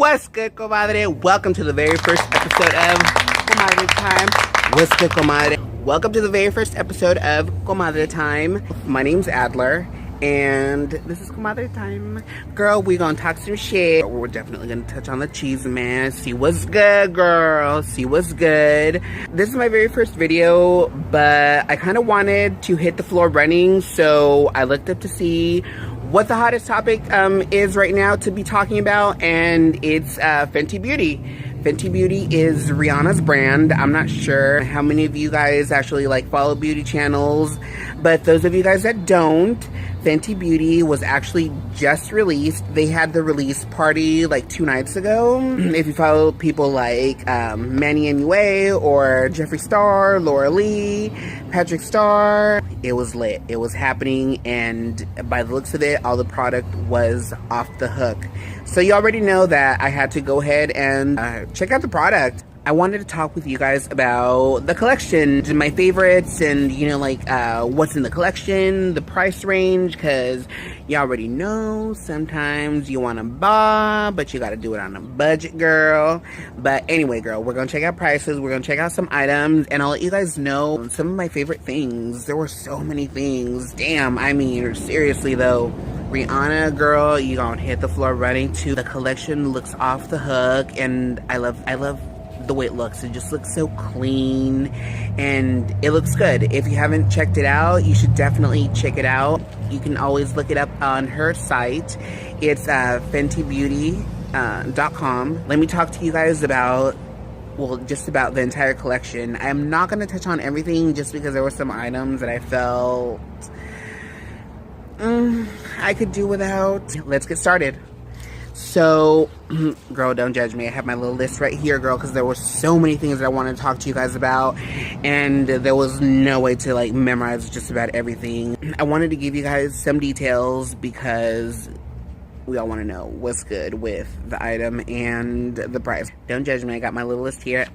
What's good, Comadre? Welcome to the very first episode of Comadre Time. What's good, Comadre? Welcome to the very first episode of Comadre Time. My name's Adler, and this is Comadre Time. Girl, we gonna talk some shit. We're definitely gonna touch on the chisme. See what's good, girl. See what's good. This is my very first video, but I kind of wanted to hit the floor running, so I looked up to see what the hottest topic is right now to be talking about, and it's Fenty Beauty. Fenty Beauty is Rhianna's brand. I'm not sure how many of you guys actually follow beauty channels, but those of you guys that don't, Fenty Beauty was actually just released. They had the release party 2 nights ago. If you follow people like Manny Inouye or Jeffree Star, Laura Lee, Patrick Star, it was lit. It was happening, and by the looks of it, all the product was off the hook. So you already know that I had to go ahead and check out the product. I wanted to talk with you guys about the collection, my favorites, and what's in the collection, the price range, because you already know sometimes you want to buy, but you got to do it on a budget, girl. But anyway, girl, we're going to check out prices, we're going to check out some items, and I'll let you guys know some of my favorite things. There were so many things. Damn, I mean, seriously though. Rhianna, girl, you gonna hit the floor running too. The collection looks off the hook, and I love the way it looks. It just looks so clean, and it looks good. If you haven't checked it out, you should definitely check it out. You can always look it up on her site. It's FentyBeauty.com. Let me talk to you guys about, well, just about the entire collection. I'm not going to touch on everything just because there were some items that I felt I could do without. Let's get started. So, girl, don't judge me. I have my little list right here, girl, because there were so many things that I wanted to talk to you guys about, and there was no way to memorize just about everything. I wanted to give you guys some details because we all want to know what's good with the item and the price. Don't judge me. I got my little list here.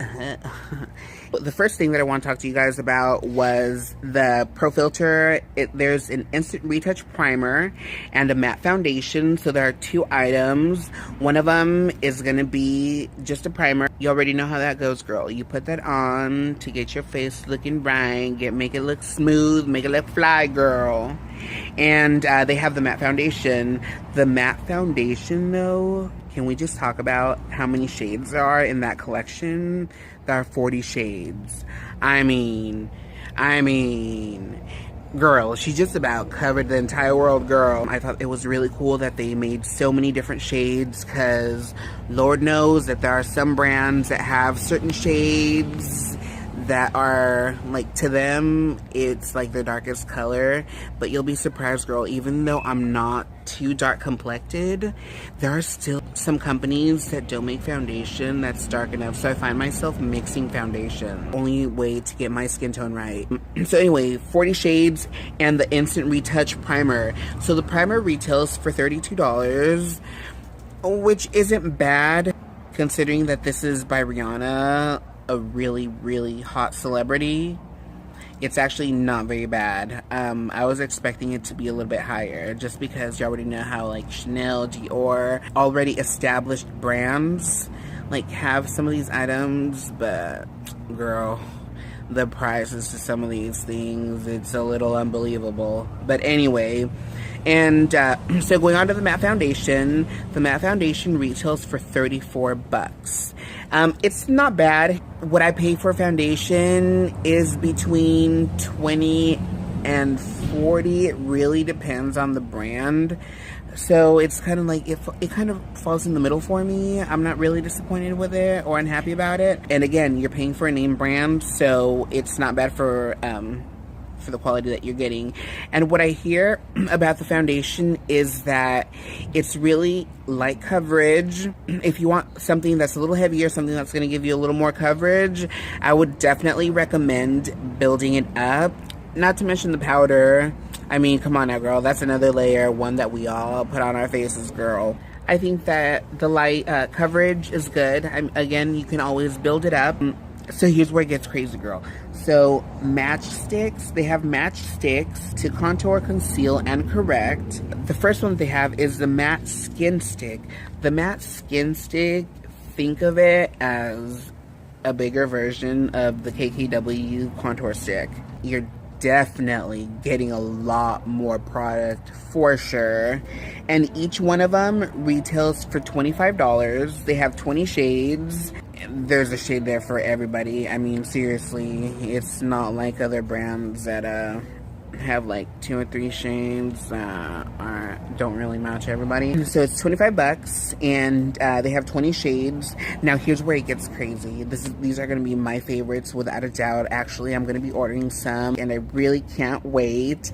The first thing that I want to talk to you guys about was the Pro Filter. There's an instant retouch primer and a matte foundation. So there are 2 items. One of them is going to be just a primer. You already know how that goes, girl. You put that on to get your face looking bright, make it look smooth, make it look fly, girl. And they have the matte foundation. The matte foundation, though, can we just talk about how many shades there are in that collection? There are 40 shades. I mean, girl, she just about covered the entire world, girl. I thought it was really cool that they made so many different shades, because Lord knows that there are some brands that have certain shades that are, to them, it's their darkest color. But you'll be surprised, girl, even though I'm not too dark complected, there are still some companies that don't make foundation that's dark enough. So I find myself mixing foundation. Only way to get my skin tone right. So anyway, 40 shades and the instant retouch primer. So the primer retails for $32, which isn't bad considering that this is by Rhianna, a really, really hot celebrity. It's actually not very bad. I was expecting it to be a little bit higher, just because you already know how Chanel, Dior, already established brands have some of these items, but girl, the prices to some of these things, it's a little unbelievable. But anyway, and so going on to the matte foundation, the matte foundation retails for $34. It's not bad. What I pay for foundation is between $20 and $40. It really depends on the brand. So it's kind of it kind of falls in the middle for me. I'm not really disappointed with it or unhappy about it. And again, you're paying for a name brand, so it's not bad for the quality that you're getting. And what I hear about the foundation is that it's really light coverage. If you want something that's a little heavier, something that's going to give you a little more coverage, I would definitely recommend building it up. Not to mention the powder. I mean, come on now, girl. That's another layer, one that we all put on our faces, girl. I think that the light coverage is good. Again, you can always build it up. So here's where it gets crazy, girl. So matchsticks, they have matchsticks to contour, conceal, and correct. The first one they have is the matte skin stick. The matte skin stick, think of it as a bigger version of the KKW contour stick. You're definitely getting a lot more product for sure, and each one of them retails for $25. They have 20 shades. There's a shade there for everybody. I mean, seriously, it's not like other brands that have like 2 or 3 shades don't really match everybody. So it's $25 and they have 20 shades. Now here's where it gets crazy. These are going to be my favorites without a doubt. Actually, I'm going to be ordering some and I really can't wait.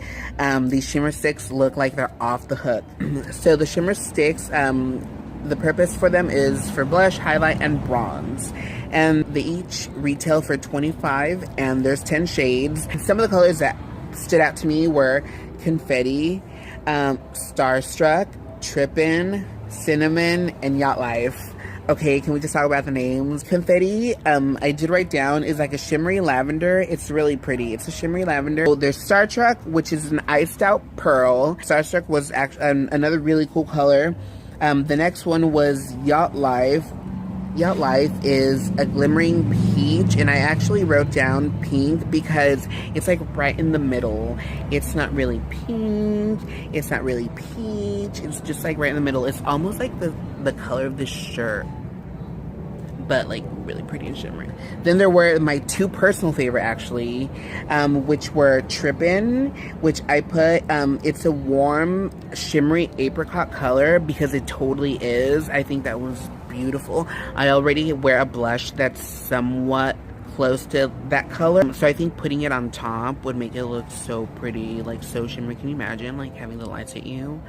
These shimmer sticks look like they're off the hook. So the shimmer sticks, the purpose for them is for blush, highlight, and bronze. And they each retail for $25 and there's 10 shades. Some of the colors that stood out to me were Confetti, Starstruck, Trippin', Cinnamon, and Yacht Life. Okay, can we just talk about the names? Confetti, I did write down, is like a shimmery lavender. It's really pretty. It's a shimmery lavender. So there's Starstruck, which is an iced out pearl. Starstruck was actually another really cool color. The next one was Yacht Life. Yacht Life is a glimmering peach, and I actually wrote down pink because it's like right in the middle. It's not really pink, it's not really peach, it's just like right in the middle. It's almost like the color of this shirt, but like really pretty and shimmery. Then there were my 2 personal favorite actually, which were Trippin', which I put, it's a warm shimmery apricot color because it totally is. I think that was beautiful. I already wear a blush that's somewhat close to that color, so I think putting it on top would make it look so pretty, like so shimmery. Can you imagine like having the lights hit you?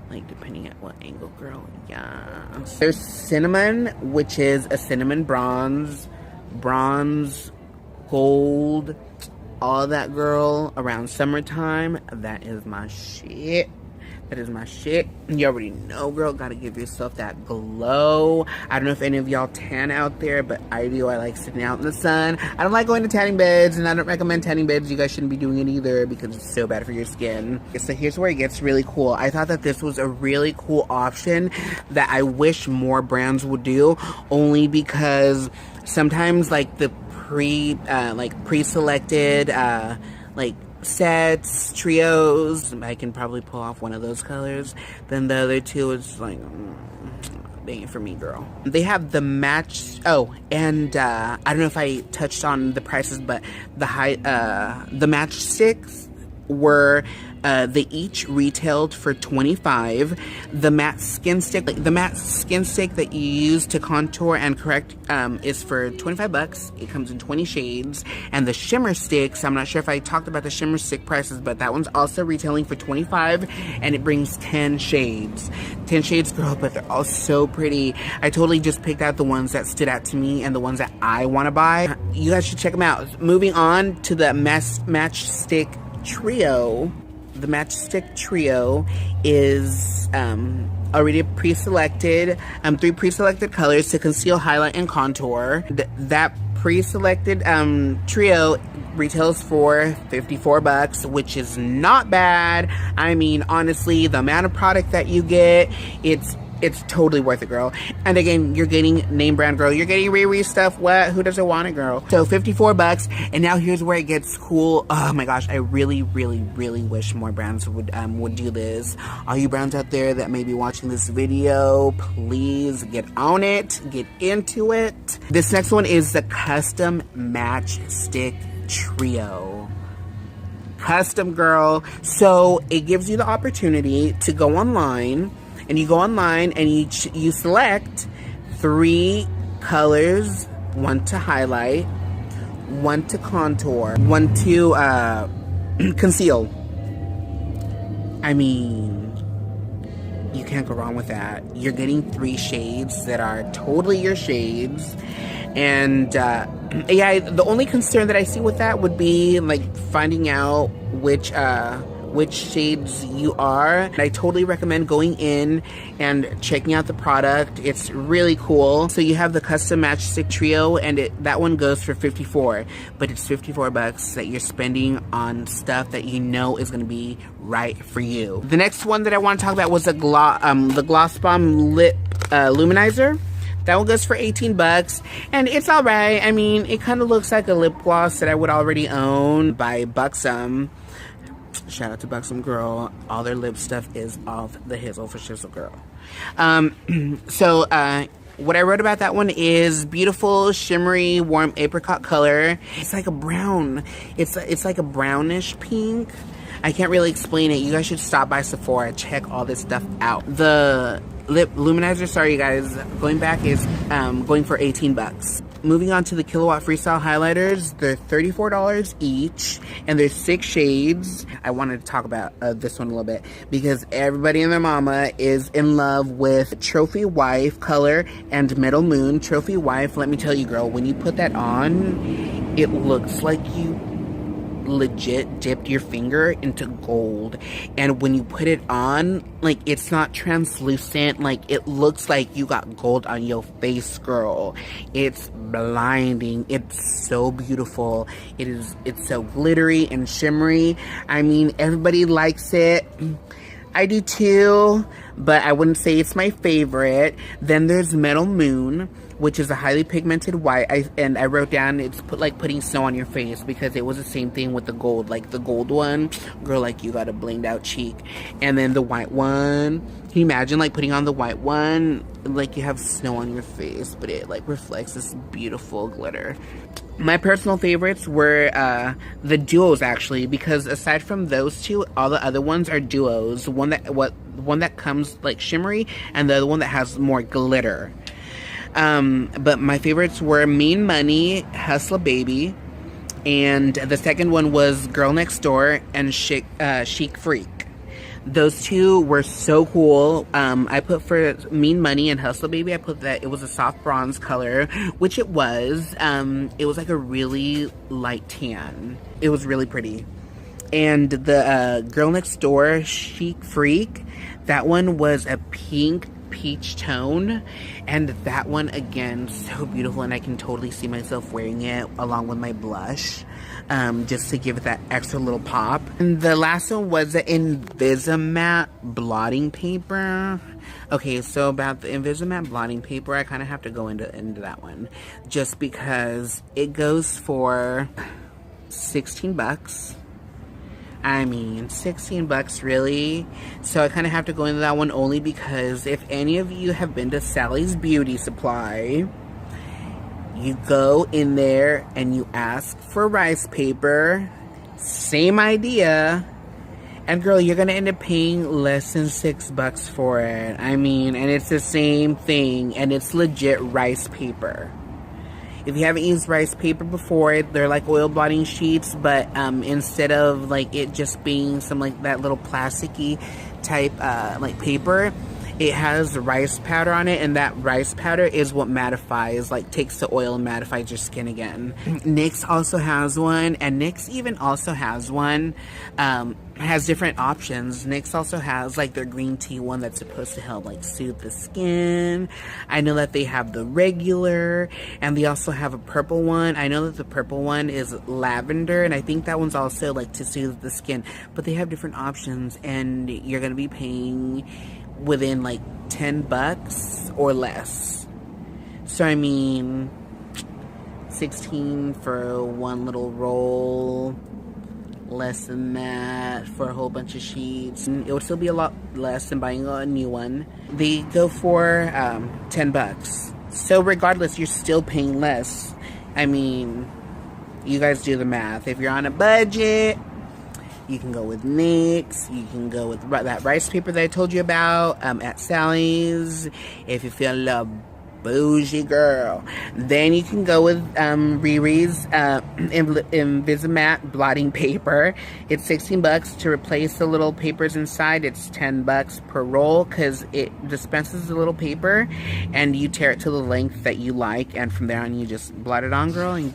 Like depending at what angle, girl. Yeah. There's Cinnamon, which is a cinnamon bronze, gold, all that, girl. Around summertime, that is my shit. That is my shit. You already know, girl. Gotta give yourself that glow. I don't know if any of y'all tan out there, but I do. I like sitting out in the sun. I don't like going to tanning beds, and I don't recommend tanning beds. You guys shouldn't be doing it either because it's so bad for your skin. So here's where it gets really cool. I thought that this was a really cool option that I wish more brands would do, only because sometimes like the pre-selected like sets, trios, I can probably pull off one of those colors. Then the other 2 is like, dang it for me, girl. They have the match. Oh, and I don't know if I touched on the prices, but the matchsticks were they each retailed for $25. The matte skin stick, that you use to contour and correct, is for $25. It comes in 20 shades. And the shimmer sticks, I'm not sure if I talked about the shimmer stick prices, but that one's also retailing for $25, and it brings 10 shades. 10 shades, girl, but they're all so pretty. I totally just picked out the ones that stood out to me and the ones that I want to buy. You guys should check them out. Moving on to the matchstick trio. The matchstick trio is already pre-selected, 3 pre-selected colors to conceal, highlight, and contour. That pre-selected trio retails for $54, which is not bad. I mean, honestly, the amount of product that you get, it's totally worth it, girl. And again, you're getting name brand, girl. You're getting Riri stuff. What? Who doesn't want it, girl? So $54. And now here's where it gets cool. Oh my gosh, I really, really, really wish more brands would do this. All you brands out there that may be watching this video, please get on it. Get into it. This next one is the custom matchstick trio. Custom, girl. So it gives you the opportunity to go online. And you go online and you select 3 colors, 1 to highlight, 1 to contour, 1 to conceal. I mean, you can't go wrong with that. You're getting 3 shades that are totally your shades. And yeah, the only concern that I see with that would be like finding out which which shades you are. And I totally recommend going in and checking out the product. It's really cool. So you have the custom matchstick trio, and that one goes for $54, but it's $54 that you're spending on stuff that you know is going to be right for you. The next one that I want to talk about was the Gloss Bomb Lip Luminizer. That one goes for $18, and it's alright. I mean, it kind of looks like a lip gloss that I would already own by Buxom. Shout out to Buxom Girl. All their lip stuff is off the hizzle for shizzle girl. What I wrote about that one is beautiful, shimmery, warm apricot color. It's like a brown. It's like a brownish pink. I can't really explain it. You guys should stop by Sephora, check all this stuff out. The lip luminizer, sorry you guys, going back, is going for $18. Moving on to the Kilowatt Freestyle highlighters, they're $34 each, and there's 6 shades. I wanted to talk about this one a little bit because everybody and their mama is in love with Trophy Wife color and Metal Moon. Trophy Wife, let me tell you, girl, when you put that on, it looks like you legit dipped your finger into gold. And when you put it on, like, it's not translucent, like, it looks like you got gold on your face, girl. It's blinding. It's so beautiful. It's so glittery and shimmery. I mean, everybody likes it. I do too, but I wouldn't say it's my favorite. Then there's Metal Moon, which is a highly pigmented white. I wrote down it's like putting snow on your face, because it was the same thing with the gold. Like the gold one, girl, like you got a blinged out cheek. And then the white one, can you imagine like putting on the white one, like you have snow on your face, but it like reflects this beautiful glitter. My personal favorites were the duos, actually, because aside from those two, all the other ones are duos. One that comes like shimmery, and the other one that has more glitter. But my favorites were Mean Money, Hustler Baby, and the second one was Girl Next Door and Chic Freak. Those two were so cool. I put for Mean Money and Hustler Baby, I put that it was a soft bronze color, which it was. It was like a really light tan. It was really pretty. And the Girl Next Door, Chic Freak, that one was a pink peach tone, and that one again, so beautiful, and I can totally see myself wearing it along with my blush, just to give it that extra little pop. And the last one was the Invisimatte blotting paper. Okay, so about the Invisimatte blotting paper, I kind of have to go into that one, just because it goes for $16. I mean, $16 really. So I kind of have to go into that one only because if any of you have been to Sally's Beauty Supply, you go in there and you ask for rice paper. Same idea. And girl, you're going to end up paying less than $6 for it. I mean, and it's the same thing. And it's legit rice paper. If you haven't used rice paper before, they're like oil blotting sheets, but instead of like it just being some like that little plasticky type like paper, it has rice powder on it, and that rice powder is what mattifies, like takes the oil and mattifies your skin again. NYX also has one, and NYX even also has one, has different options. NYX also has like their green tea one that's supposed to help like soothe the skin. I know that they have the regular, and they also have a purple one. I know that the purple one is lavender, and I think that one's also like to soothe the skin, but they have different options, and you're gonna be paying within like $10 or less. So I mean, 16 for one little roll, less than that for a whole bunch of sheets. It would still be a lot less than buying a new one. They go for $10. So regardless, you're still paying less. I mean, you guys do the math. If you're on a budget, you can go with NYX. You can go with that rice paper that I told you about at Sally's. If you feel a little bougie girl, then you can go with Riri's Invisimatte blotting paper. It's $16 to replace the little papers inside. It's $10 per roll because it dispenses the little paper, and you tear it to the length that you like, and from there on you just blot it on, girl, and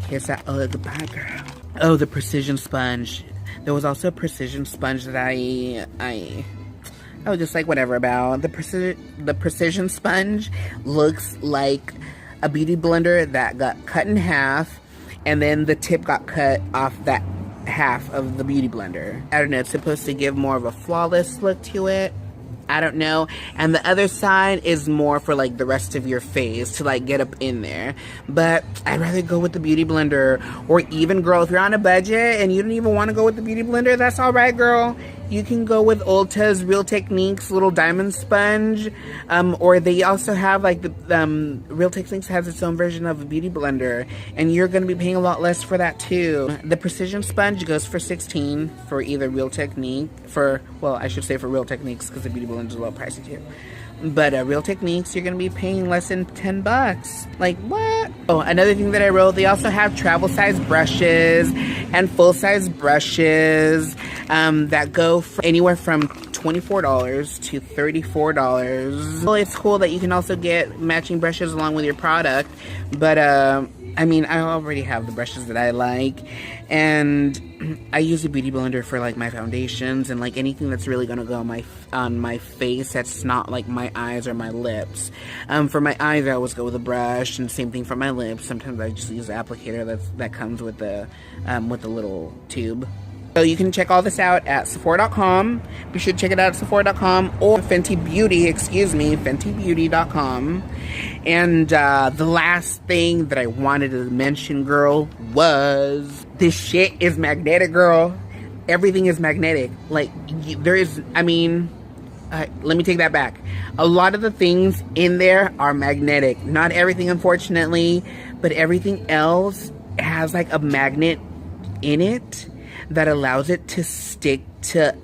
kiss that goodbye, girl. Oh, the precision sponge. There was also a precision sponge that I was just like whatever about. The precision sponge looks like a beauty blender that got cut in half, and then the tip got cut off that half of the beauty blender. I don't know, it's supposed to give more of a flawless look to it. I don't know. And the other side is more for like the rest of your face to like get up in there. But I'd rather go with the beauty blender. Or even, girl, if you're on a budget and you don't even want to go with the beauty blender, that's all right, girl. You can go with Ulta's Real Techniques little diamond sponge. Or they also have like the Real Techniques has its own version of a beauty blender. And you're going to be paying a lot less for that too. The precision sponge goes for $16 for either Real Technique. Well, I should say for Real Techniques because the beauty blender is a little pricey too. But Real Techniques, you're going to be paying less than $10. Like, what? Oh, another thing that I wrote, they also have travel size brushes and full size brushes that go anywhere from $24 to $34. Well, it's cool that you can also get matching brushes along with your product. But, I mean, I already have the brushes that I like. And I use a beauty blender for like my foundations and like anything that's really gonna go on my face that's not like my eyes or my lips. For my eyes I always go with a brush, and same thing for my lips. Sometimes I just use the applicator that comes with the little tube. So you can check all this out at Sephora.com. Be sure to check it out at Sephora.com or FentyBeauty.com. And the last thing that I wanted to mention, girl, was this shit is magnetic, girl. Everything is magnetic. Like, let me take that back. A lot of the things in there are magnetic. Not everything, unfortunately, but everything else has like a magnet in it that allows it to stick to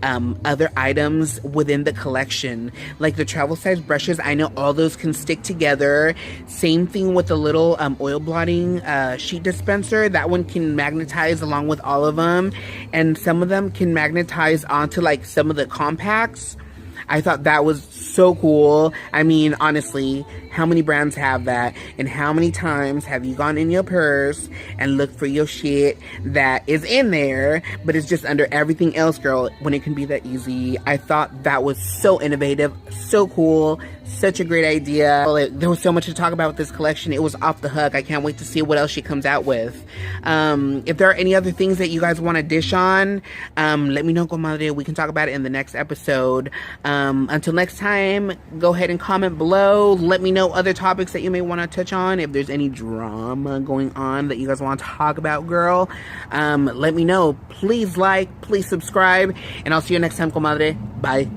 other items within the collection. Like the travel size brushes, I know all those can stick together. Same thing with the little oil blotting sheet dispenser. That one can magnetize along with all of them. And some of them can magnetize onto like some of the compacts. I thought that was so cool. I mean, honestly, how many brands have that? And how many times have you gone in your purse and looked for your shit that is in there, but it's just under everything else, girl, when it can be that easy? I thought that was so innovative, so cool, such a great idea. There was so much to talk about with this collection. It was off the hook. I can't wait to see what else she comes out with. If there are any other things that you guys want to dish on, let me know, Comadre. We can talk about it in the next episode. Until next time, go ahead and comment below. Let me know other topics that you may want to touch on. If there's any drama going on that you guys want to talk about, girl, let me know. Please like, please subscribe, and I'll see you next time, Comadre. Bye.